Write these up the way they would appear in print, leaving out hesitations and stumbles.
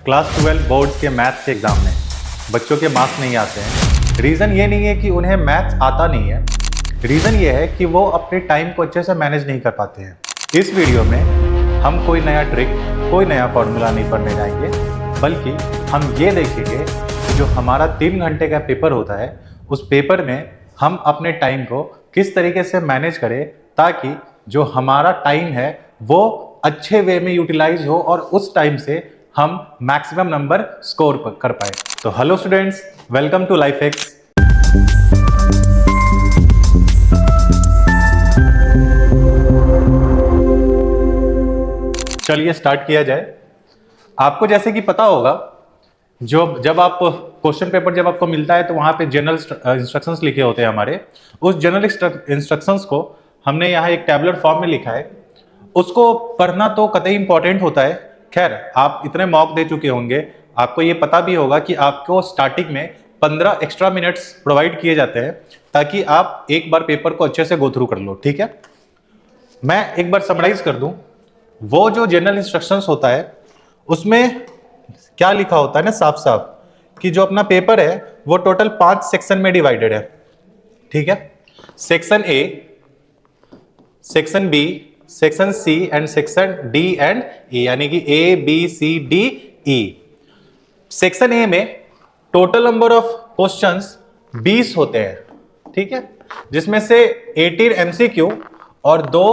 Class 12 boards के maths के exam में बच्चों के मार्क्स नहीं आते हैं। रीज़न ये नहीं है कि उन्हें मैथ्स आता नहीं है, रीज़न ये है कि वो अपने टाइम को अच्छे से मैनेज नहीं कर पाते हैं। इस वीडियो में हम कोई नया ट्रिक, कोई नया फॉर्मूला नहीं पढ़ने जाएंगे, बल्कि हम ये देखेंगे जो हमारा 3 घंटे का पेपर होता है, उस पेपर में हम अपने टाइम को किस तरीके से मैनेज करें ताकि जो हमारा टाइम है वो अच्छे वे में यूटिलाइज हो और उस टाइम से हम मैक्सिमम नंबर स्कोर कर पाए। तो hello students, welcome to life hacks. चलिए स्टार्ट किया जाए। आपको जैसे कि पता होगा, जब आप क्वेश्चन पेपर जब आपको मिलता है तो वहाँ पे जनरल इंस्ट्रक्शंस लिखे होते हैं हमारे। उस जनरल इंस्ट्रक्शंस को हमने यहाँ एक टैबुलर फॉर्म में लिखा है। उसको पढ़ना तो कतई इंपॉर्टेंट होता है। खैर, आप इतने मॉक दे चुके होंगे, आपको ये पता भी होगा कि आपको स्टार्टिंग में 15 एक्स्ट्रा मिनट्स प्रोवाइड किए जाते हैं ताकि आप एक बार पेपर को अच्छे से गो थ्रू कर लो। ठीक है, मैं एक बार समराइज कर दूं। वो जो जनरल इंस्ट्रक्शंस होता है उसमें क्या लिखा होता है ना, साफ साफ कि जो अपना पेपर है वो टोटल 5 सेक्शन में डिवाइडेड है। ठीक है, section A, section B, section C and section D and E, यानी कि A B C D E. Section A में टोटल नंबर ऑफ क्वेश्चंस 20 होते हैं। ठीक है, जिसमें से 18 एमसीक्यू और 2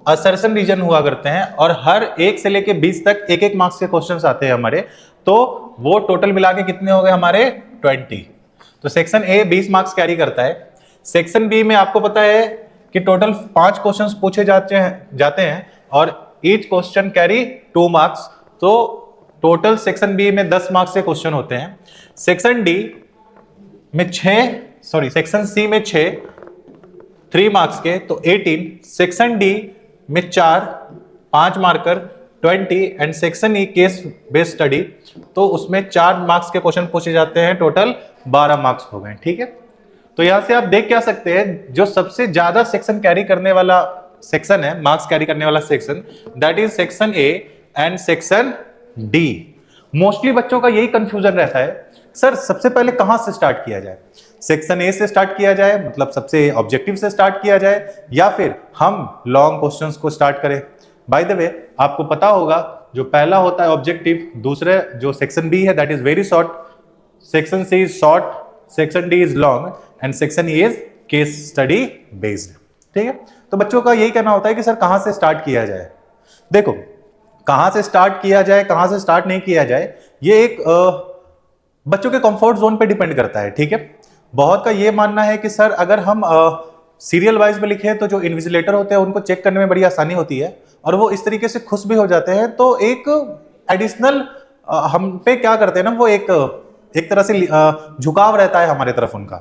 असर्शन रीजन हुआ करते हैं, और हर एक से लेके 20 तक एक एक मार्क्स के क्वेश्चंस आते हैं हमारे। तो वो टोटल मिला के कितने हो गए हमारे 20। तो सेक्शन ए 20 मार्क्स कैरी करता है। सेक्शन बी में आपको पता है कि टोटल 5 क्वेश्चंस पूछे जाते हैं और ईच क्वेश्चन कैरी 2 मार्क्स। तो टोटल सेक्शन बी में 10 मार्क्स के क्वेश्चन होते हैं। सेक्शन डी में 6 सी में 6 3 मार्क्स के, तो 18। सेक्शन डी में 5 marker 20 and section E case based study, तो उसमें 4 मार्क्स के क्वेश्चन पूछे जाते हैं, टोटल 12 मार्क्स हो गए। ठीक है, तो यहां से आप देख क्या सकते हैं, जो सबसे ज्यादा सेक्शन कैरी करने वाला सेक्शन है, मार्क्स कैरी करने वाला section, that is section A and section D. Mostly बच्चों का यही कंफ्यूजन रहता है, सर सबसे पहले कहां से स्टार्ट किया जाए, सेक्शन ए से स्टार्ट किया जाए, मतलब सबसे ऑब्जेक्टिव से स्टार्ट किया जाए, या फिर हम लॉन्ग क्वेश्चंस को स्टार्ट करें। बाय द वे, आपको पता होगा जो पहला होता है ऑब्जेक्टिव, दूसरे जो सेक्शन बी है that is very short, section C is short, section D is long and section E is case study based. ठीक है, तो बच्चों का यही कहना होता है कि सर कहां से स्टार्ट किया जाए। देखो, कहां से स्टार्ट किया जाए, कहां से स्टार्ट नहीं किया जाए, ये एक बच्चों के कंफर्ट जोन पे डिपेंड करता है। ठीक है, बहुत का ये मानना है कि सर अगर हम सीरियल वाइज में लिखे तो जो इन्विजिलेटर होते हैं उनको चेक करने में बड़ी आसानी होती है और वो इस तरीके से खुश भी हो जाते हैं। तो एक एडिशनल हम पे क्या करते हैं ना, वो एक तरह से झुकाव रहता है हमारे तरफ उनका।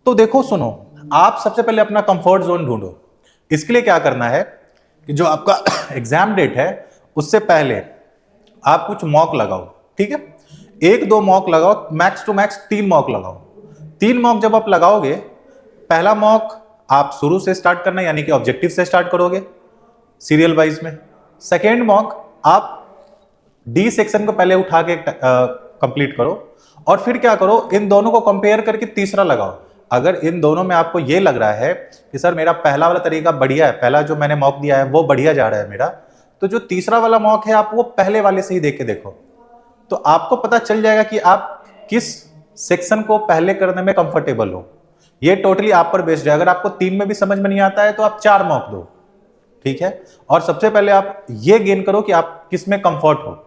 तो देखो सुनो, आप सबसे पहले अपना कंफर्ट जोन ढूंढो। इसके लिए क्या करना है कि जो आपका एग्जाम डेट है उससे पहले आप कुछ मॉक लगाओ। ठीक है, 1-2 मॉक लगाओ, मैक्स टू मैक्स 3 मॉक लगाओ। 3 मॉक जब आप लगाओगे, पहला मॉक आप शुरू से स्टार्ट करना, यानी कि ऑब्जेक्टिव से स्टार्ट करोगे सीरियल वाइज में। सेकेंड मॉक आप डी सेक्शन को पहले उठा के कंप्लीट करो, और फिर क्या करो, इन दोनों को कंपेयर करके तीसरा लगाओ। अगर इन दोनों में आपको ये लग रहा है कि सर मेरा पहला वाला तरीका बढ़िया है, पहला जो मैंने मॉक दिया है वो बढ़िया जा रहा है मेरा, तो जो तीसरा वाला मॉक है आप वो पहले वाले से ही देख के देखो, तो आपको पता चल जाएगा कि आप किस सेक्शन को पहले करने में कंफर्टेबल हो। ये टोटली आप पर बेस्ड है। अगर आपको 3 में भी समझ में नहीं आता है तो आप 4 मॉक दो। ठीक है, और सबसे पहले आप ये गेन करो कि आप किस में कंफर्ट हो,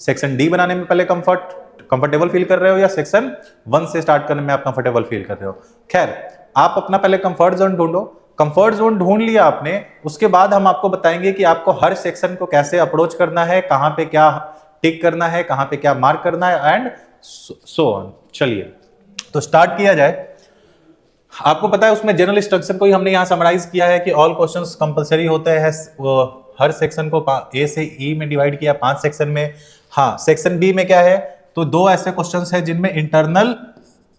सेक्शन डी बनाने में पहले कंफर्टेबल फील कर रहे हो या सेक्शन 1 से स्टार्ट करने में आप कंफर्टेबल फील कर रहे हो। खैर, आप अपना पहले कंफर्ट जोन ढूंढो। कंफर्ट जोन ढूंढ लिया आपने, उसके बाद हम आपको बताएंगे कि आपको हर सेक्शन को कैसे अप्रोच करना है, कहां पे क्या टिक करना है, कहां पे क्या मार्क करना है एंड सो ऑन। चलिए तो स्टार्ट किया जाए। आपको पता है उसमें जनरल इंस्ट्रक्शन को ही हमने यहां समराइज किया है कि ऑल क्वेश्चंस कंपलसरी होते हैं। हर सेक्शन को ए से ई में डिवाइड किया 5 सेक्शन में। हाँ, सेक्शन बी में क्या है, तो 2 ऐसे क्वेश्चंस हैं जिनमें इंटरनल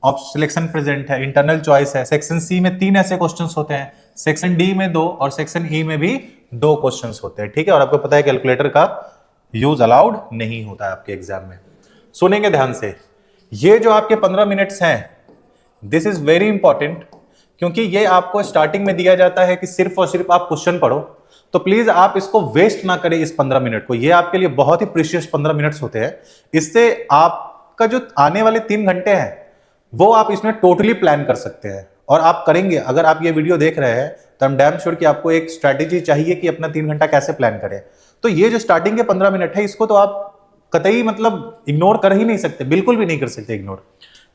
सिलेक्शन प्रेजेंट है, इंटरनल चॉइस है। सेक्शन सी में 3 ऐसे क्वेश्चंस होते हैं, सेक्शन डी में 2 और सेक्शन ई में भी 2 क्वेश्चंस होते हैं। ठीक है, और आपको पता है कैलकुलेटर का यूज अलाउड नहीं होता है आपके एग्जाम में। सुनेंगे ध्यान से। ये जो आपके 15 मिनट्स हैं, दिस इज वेरी इंपॉर्टेंट, क्योंकि ये आपको स्टार्टिंग में दिया जाता है कि सिर्फ और सिर्फ आप क्वेश्चन पढ़ो। तो प्लीज आप इसको वेस्ट ना करें, इस 15 मिनट को। ये आपके लिए बहुत ही प्रीशियस 15 मिनट्स होते हैं। इससे आपका जो आने वाले 3 घंटे हैं वो आप इसमें टोटली प्लान कर सकते हैं। और आप करेंगे, अगर आप ये वीडियो देख रहे हैं तो हम डैम श्योर कि आपको एक स्ट्रैटेजी चाहिए कि अपना 3 घंटा कैसे प्लान करें। तो ये जो स्टार्टिंग के 15 मिनट है, इसको तो आप कतई मतलब इग्नोर कर ही नहीं सकते, बिल्कुल भी नहीं कर सकते इग्नोर।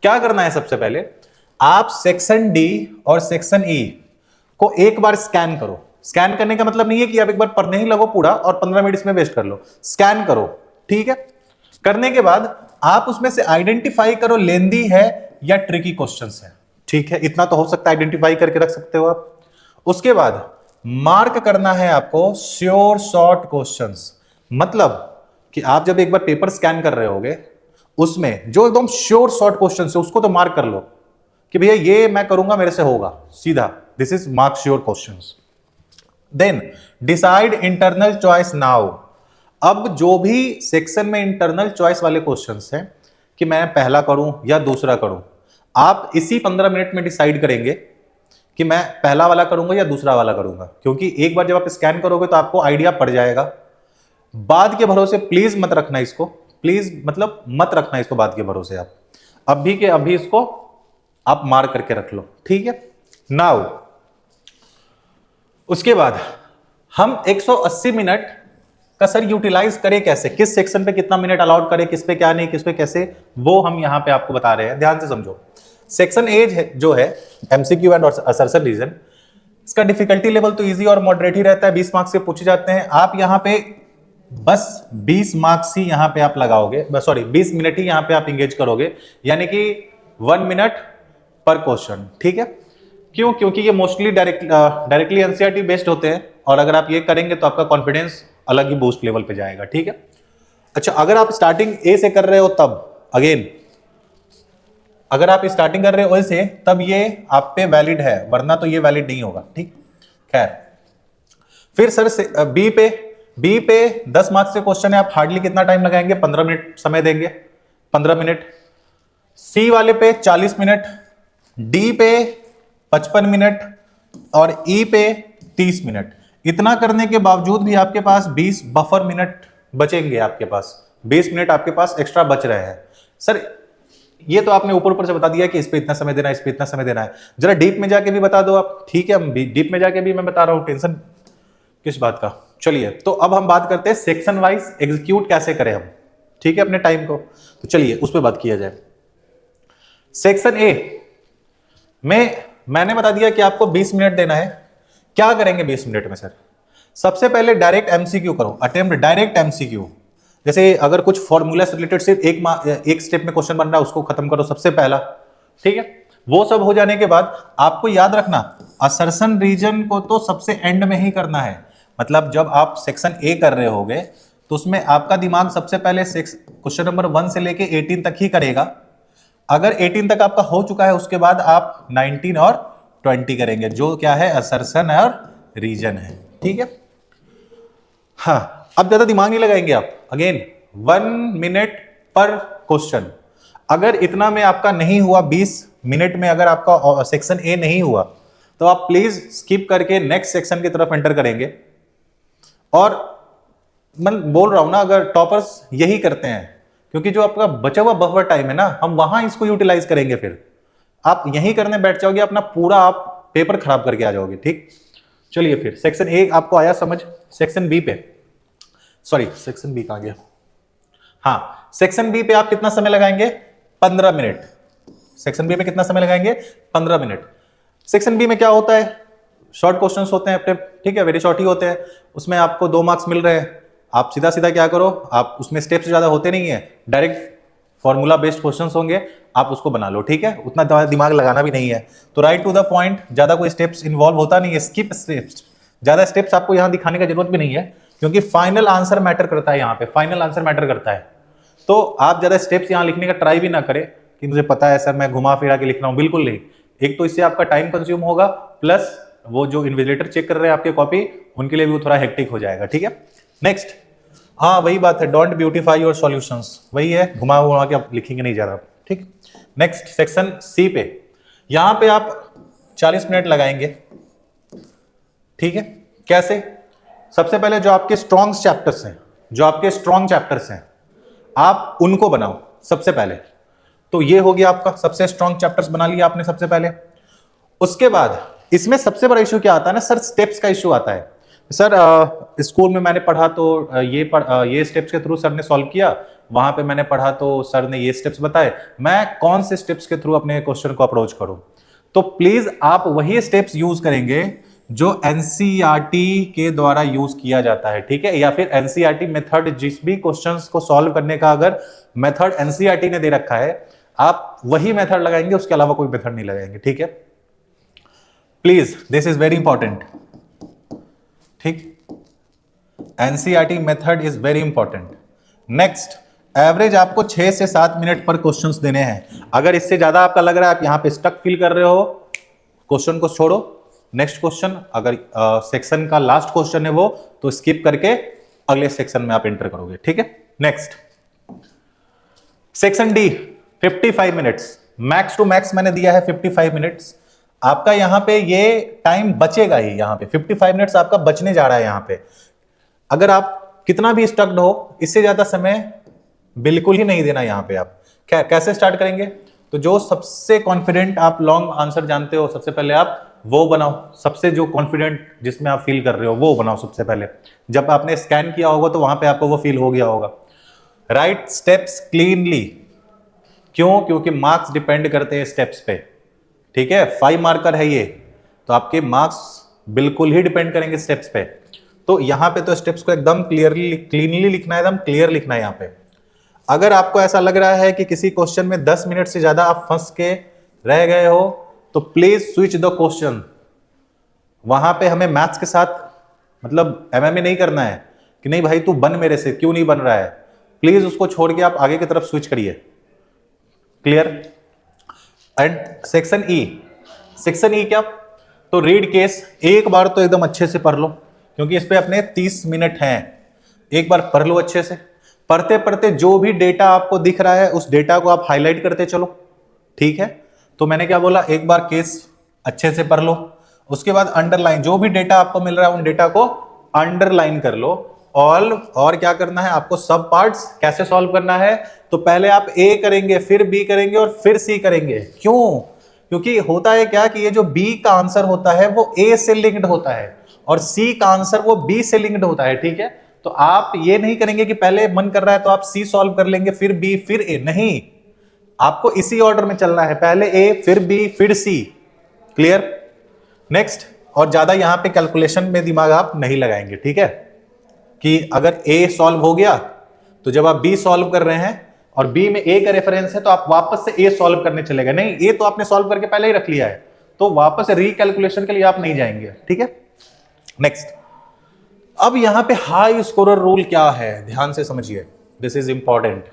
क्या करना है, सबसे पहले आप सेक्शन डी और सेक्शन ई को एक बार स्कैन करो। स्कैन करने का मतलब नहीं है कि आप एक बार पढ़ने ही लगो पूरा और 15 मिनट इसमें वेस्ट कर लो। स्कैन करो, ठीक है। करने के बाद आप उसमें से आइडेंटिफाई करो लेंदी है या ट्रिकी क्वेश्चंस है, ठीक है। इतना तो हो सकता है, आइडेंटिफाई करके रख सकते हो आप। उसके बाद मार्क करना है आपको श्योर शॉर्ट क्वेश्चंस। मतलब कि आप जब एक बार पेपर स्कैन कर रहे होगे, उसमें जो एकदम श्योर शॉर्ट क्वेश्चंस है उसको तो मार्क कर लो कि भैया ये मैं करूंगा, मेरे से होगा सीधा। This is mark sure questions. Then decide internal choice now. अब जो भी सेक्शन में इंटरनल चॉइस वाले क्वेश्चंस हैं कि मैं पहला करूं या दूसरा करूं, आप इसी 15 मिनट में डिसाइड करेंगे कि मैं पहला वाला करूंगा या दूसरा वाला करूंगा। क्योंकि एक बार जब आप स्कैन करोगे तो आपको आइडिया पड़ जाएगा। बाद के भरोसे प्लीज मत रखना इसको, प्लीज मतलब मत रखना इसको बाद के भरोसे। आप अभी के अभी इसको आप मार्क करके रख लो, ठीक है। नाउ उसके बाद हम 180 मिनट का सर यूटिलाइज करें कैसे, किस सेक्शन पे कितना मिनट अलाउड करें, किस पे क्या नहीं, किस पे कैसे, वो हम यहां पे आपको बता रहे हैं। ध्यान से समझो। सेक्शन ए जो है एमसीक्यू एंड असर्शन रीजन, इसका डिफिकल्टी लेवल तो इजी और मॉडरेट ही रहता है। 20 मार्क्स से पूछे जाते हैं। आप यहां पे बस 20 मार्क्स ही यहां पे आप लगाओगे, सॉरी 20 मिनट ही यहां पे आप इंगेज करोगे, यानी कि 1 मिनट पर क्वेश्चन, ठीक है। क्यों? क्योंकि ये मोस्टली डायरेक्टली एनसीईआरटी बेस्ड होते हैं, और अगर आप ये करेंगे तो आपका कॉन्फिडेंस अलग ही बूस्ट लेवल पे जाएगा, ठीक है। अच्छा, अगर आप स्टार्टिंग ए से कर रहे हो तब अगेन, अगर आप स्टार्टिंग कर रहे हो ए से तब ये आप पे वैलिड है, वरना तो ये वैलिड नहीं होगा, ठीक। खैर, फिर सर से बी पे 10 मार्क्स से क्वेश्चन है। आप हार्डली कितना टाइम लगाएंगे? 15 मिनट समय देंगे, 15 मिनट। सी वाले पे 40 मिनट, डी पे 55 मिनट और ई पे 30 मिनट। इतना करने के बावजूद भी आपके पास 20 बफर मिनट बचेंगे। आपके पास 20 मिनट आपके पास एक्स्ट्रा बच रहे हैं। सर ये तो आपने ऊपर ऊपर से बता दिया कि इस पे इतना समय देना है, इस पे इतना समय देना है। जरा डीप में जाके भी बता दो आप, ठीक है। डीप में जाके भी मैं बता रहा हूं, टेंशन किस बात का। चलिए, तो अब हम बात करते हैं सेक्शन वाइज एग्जीक्यूट कैसे करें हम, ठीक है, अपने टाइम को। तो चलिए उस पर बात किया जाए। सेक्शन ए में मैंने बता दिया कि आपको 20 मिनट देना है। क्या करेंगे 20 मिनट में सर? सबसे पहले डायरेक्ट एमसीक्यू करो, अटेम्प्ट डायरेक्ट एमसीक्यू। जैसे अगर कुछ फॉर्मूला से रिलेटेड सिर्फ एक स्टेप में क्वेश्चन बन रहा है, उसको खत्म करो सबसे पहला, ठीक है। वो सब हो जाने के बाद आपको याद रखना, असर्शन रीजन को तो सबसे एंड में ही करना है। मतलब जब आप सेक्शन ए कर रहे होगे तो उसमें आपका दिमाग सबसे पहले क्वेश्चन नंबर 1 से लेके 18 तक ही करेगा। अगर 18 तक आपका हो चुका है, उसके बाद आप 19 और 20 करेंगे, जो क्या है असर्शन और रीजन है, ठीक है। हाँ, अब ज्यादा दिमाग नहीं लगाएंगे आप। अगेन 1 मिनट पर क्वेश्चन। अगर इतना में आपका नहीं हुआ, 20 मिनट में अगर आपका सेक्शन ए नहीं हुआ, तो आप प्लीज स्किप करके नेक्स्ट सेक्शन की तरफ एंटर करेंगे। और मैं बोल रहा हूं ना, अगर टॉपर्स यही करते हैं, क्योंकि जो आपका बचा हुआ बफर टाइम है ना, हम वहां इसको यूटिलाइज करेंगे। फिर आप यहीं करने बैठ जाओगे, अपना पूरा आप पेपर खराब करके आ जाओगे, ठीक। चलिए फिर सेक्शन ए आपको आया समझ। सेक्शन बी पे, सॉरी सेक्शन बी कहां गया? हाँ, सेक्शन बी पे आप कितना समय लगाएंगे? 15 मिनट। सेक्शन बी में कितना समय लगाएंगे? 15 मिनट। सेक्शन बी में क्या होता है? शॉर्ट क्वेश्चंस होते हैं अपने, ठीक है, वेरी शॉर्ट ही होते हैं। उसमें आपको 2 मार्क्स मिल रहे हैं। आप सीधा सीधा क्या करो, आप उसमें स्टेप्स ज्यादा होते नहीं है, डायरेक्ट फॉर्मूला बेस्ड क्वेश्चंस होंगे, आप उसको बना लो, ठीक है। उतना दिमाग लगाना भी नहीं है, तो राइट टू द पॉइंट। ज्यादा कोई स्टेप्स इन्वॉल्व होता नहीं है, स्किप स्टेप्स। ज्यादा स्टेप्स आपको यहां दिखाने की जरूरत भी नहीं है, क्योंकि फाइनल आंसर मैटर करता है। यहाँ पे फाइनल आंसर मैटर करता है। तो आप ज्यादा स्टेप्स यहां लिखने का ट्राई भी ना करें कि मुझे पता है सर मैं घुमा फिरा के लिख रहा हूं, बिल्कुल नहीं। एक तो इससे आपका टाइम कंज्यूम होगा, प्लस वो जो इन्विजिलेटर चेक कर रहे हैं आपके कॉपी, उनके लिए भी वो थोड़ा हेक्टिक हो जाएगा, ठीक है। नेक्स्ट, हाँ वही बात है, डोंट ब्यूटीफाई योर सॉल्यूशंस, वही है, घुमा घुमा के आप लिखेंगे नहीं ज्यादा। ठीक, नेक्स्ट सेक्शन सी पे, यहां पे आप 40 मिनट लगाएंगे। ठीक है, कैसे? सबसे पहले जो आपके स्ट्रॉन्ग चैप्टर्स हैं, जो आपके स्ट्रॉन्ग चैप्टर्स हैं, आप उनको बनाओ सबसे पहले। तो ये हो गया आपका, सबसे स्ट्रॉन्ग चैप्टर्स बना लिया आपने सबसे पहले। उसके बाद इसमें सबसे बड़ा इशू क्या आता है ना सर, स्टेप्स का इशू आता है। सर स्कूल में मैंने पढ़ा तो ये स्टेप्स के थ्रू सर ने सॉल्व किया, वहां पे मैंने पढ़ा तो सर ने ये स्टेप्स बताए, मैं कौन से स्टेप्स के थ्रू अपने क्वेश्चन को अप्रोच करूं? तो प्लीज आप वही स्टेप्स यूज करेंगे जो एनसीईआरटी के द्वारा यूज किया जाता है। ठीक है, या फिर एनसीईआरटी मेथड, जिस भी क्वेश्चंस को सॉल्व करने का अगर मेथड एनसीईआरटी ने दे रखा है, आप वही मेथड लगाएंगे, उसके अलावा कोई मेथड नहीं लगाएंगे। ठीक है, please, this is very important. ठीक, NCERT method is very important. Next, average आपको 6 से 7 मिनट पर क्वेश्चंस देने हैं। अगर इससे ज्यादा आपका लग रहा है, आप यहां पे स्टक फील कर रहे हो, क्वेश्चन को छोड़ो, नेक्स्ट क्वेश्चन, अगर सेक्शन का लास्ट क्वेश्चन है वो, तो स्किप करके अगले सेक्शन में आप एंटर करोगे। ठीक है, next section D, 55 minutes, max to max मैंने दिया है 55 मिनट्स। आपका यहां पे ये टाइम बचेगा ही, यहां पे 55 मिनट्स आपका बचने जा रहा है यहां पे। अगर आप कितना भी स्टक्ड हो, इससे ज्यादा समय बिल्कुल ही नहीं देना यहां पे। आप कैसे स्टार्ट करेंगे? तो जो सबसे कॉन्फिडेंट आप लॉन्ग आंसर जानते हो, सबसे पहले आप वो बनाओ, सबसे जो कॉन्फिडेंट जिसमें आप फील कर रहे हो वो बनाओ सबसे पहले। जब आपने स्कैन किया होगा तो वहां पे आपको वो फील हो गया होगा। राइट स्टेप्स क्लीनली, क्यों? क्योंकि मार्क्स डिपेंड करते हैं स्टेप्स पे। ठीक है, 5 मार्कर है ये, तो आपके मार्क्स बिल्कुल ही डिपेंड करेंगे स्टेप्स पे। तो यहां पे तो स्टेप्स को एकदम क्लियरली, क्लीनली लिखना है, एकदम क्लियर लिखना है यहां पे। अगर आपको ऐसा लग रहा है कि किसी क्वेश्चन में 10 मिनट से ज्यादा आप फंस के रह गए हो, तो प्लीज स्विच द क्वेश्चन। वहां पे हमें मैथ्स के साथ मतलब एमएमए नहीं करना है कि नहीं भाई तू बन मेरे से, क्यों नहीं बन रहा है। प्लीज उसको छोड़ के आप आगे की तरफ स्विच करिए। Clear? And section E, section E क्या? तो रीड केस, एक बार तो एकदम अच्छे से पढ़ लो, क्योंकि इस पे अपने 30 मिनट हैं। एक बार पढ़ लो अच्छे से, पढ़ते पढ़ते जो भी डेटा आपको दिख रहा है उस डेटा को आप हाईलाइट करते चलो। ठीक है, तो मैंने क्या बोला, एक बार केस अच्छे से पढ़ लो, उसके बाद अंडरलाइन, जो भी डेटा आपको मिल रहा है उन डेटा को अंडरलाइन कर लो। और क्या करना है आपको, सब पार्ट्स कैसे सॉल्व करना है, तो पहले आप ए करेंगे, फिर बी करेंगे और फिर सी करेंगे। क्यों? क्योंकि होता है क्या कि ये जो बी का आंसर होता है वो ए से लिंक्ड होता है और सी का आंसर वो बी से लिंक्ड होता है। ठीक है, तो आप ये नहीं करेंगे कि पहले मन कर रहा है तो आप सी सॉल्व कर लेंगे, फिर बी, फिर ए, नहीं, आपको इसी ऑर्डर में चलना है, पहले ए, फिर बी, फिर सी। क्लियर? नेक्स्ट, और ज्यादा यहां पे कैलकुलेशन में दिमाग आप नहीं लगाएंगे। ठीक है, कि अगर ए सॉल्व हो गया तो जब आप बी सॉल्व कर रहे हैं और बी में ए का रेफरेंस है तो आप वापस से ए सॉल्व करने चलेगा, नहीं, ए तो आपने सॉल्व करके पहले ही रख लिया है, तो वापस रिकैलकुलेशन के लिए आप नहीं जाएंगे। ठीक है, नेक्स्ट, अब यहां पे हाई स्कोरर रूल क्या है, ध्यान से समझिए, दिस इज इंपॉर्टेंट।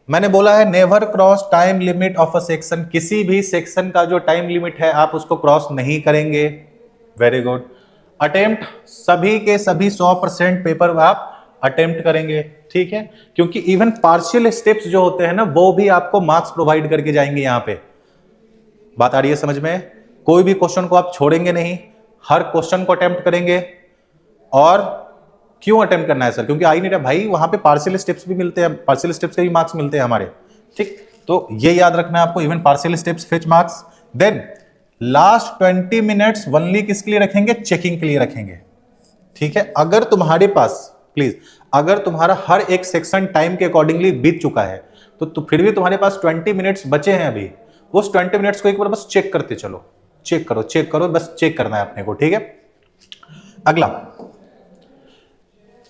मैंने बोला है never cross time limit of a section, किसी भी सेक्शन का जो टाइम लिमिट है आप उसको क्रॉस नहीं करेंगे। Very good. अटेम्प्ट, सभी के सभी 100% पेपर आप अटेम्प्ट करेंगे। ठीक है, क्योंकि इवन पार्शियल स्टेप्स जो होते हैं ना वो भी आपको मार्क्स प्रोवाइड करके जाएंगे। यहां पे बात आ रही है समझ में? कोई भी क्वेश्चन को आप छोड़ेंगे नहीं, हर क्वेश्चन को अटेम्प्ट करेंगे। और क्यों अटेम्प्ट करना है सर? क्योंकि आई नहीं रहा भाई, वहां पे पार्शियल स्टेप्स भी मिलते हैं, पार्शियल स्टेप्स के भी मार्क्स मिलते हैं हमारे। ठीक, तो ये याद रखना है आपको, even partial steps fetch marks. Then last 20 minutes only किसके लिए रखेंगे? चेकिंग के लिए रखेंगे। ठीक है, अगर तुम्हारे पास, प्लीज, अगर तुम्हारा हर एक सेक्शन टाइम के अकॉर्डिंगली बीत चुका है तो फिर भी तुम्हारे पास 20 मिनट्स बचे हैं अभी, उस 20 मिनट्स को एक बार बस चेक करते चलो। चेक करो, चेक करो, बस चेक करना है अपने को। ठीक है, अगला,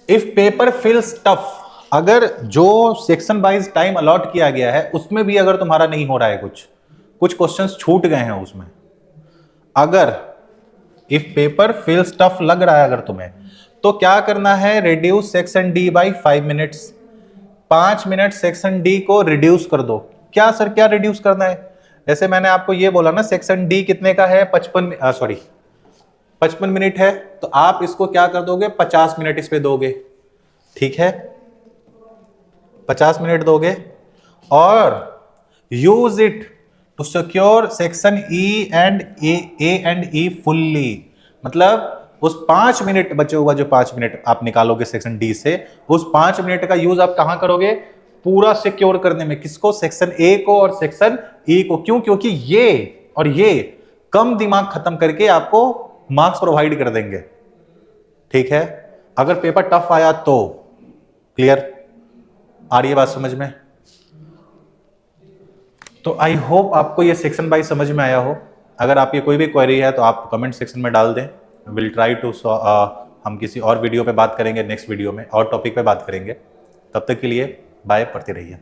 इफ पेपर फील्स टफ, अगर जो सेक्शन वाइज टाइम अलॉट किया गया है उसमें भी अगर तुम्हारा नहीं हो रहा है, कुछ क्वेश्चंस छूट गए हैं उसमें, अगर इफ पेपर फील्स टफ लग रहा है अगर तुम्हें, तो क्या करना है? Reduce section D by 5 minutes, 5 minute section D को रिड्यूस कर दो। क्या सर, क्या रिड्यूस करना है? जैसे मैंने आपको ये बोला ना, सेक्शन डी कितने का है? 55 मिनट है, तो आप इसको क्या कर दोगे? 50 मिनट इस पे दोगे। ठीक है, 50 मिनट दोगे और use it to secure section E and A and E fully. मतलब उस 5 मिनट बचे हुआ जो 5 मिनट आप निकालोगे सेक्शन डी से, उस 5 मिनट का यूज आप कहां करोगे? पूरा सिक्योर करने में। किसको? सेक्शन ए को और सेक्शन ई को। क्यों? क्योंकि ये और ये कम दिमाग खत्म करके आपको मार्क्स प्रोवाइड कर देंगे। ठीक है, अगर पेपर टफ आया तो। क्लियर? आ रही है बात समझ में? तो आई होप आपको ये सेक्शन वाइज समझ में आया हो। अगर आपकी कोई भी क्वेरी है तो आप कमेंट सेक्शन में डाल दें। विल ट्राई टू हम किसी और वीडियो पे बात करेंगे, नेक्स्ट वीडियो में और टॉपिक पे बात करेंगे। तब तक के लिए बाय, पढ़ते रहिए।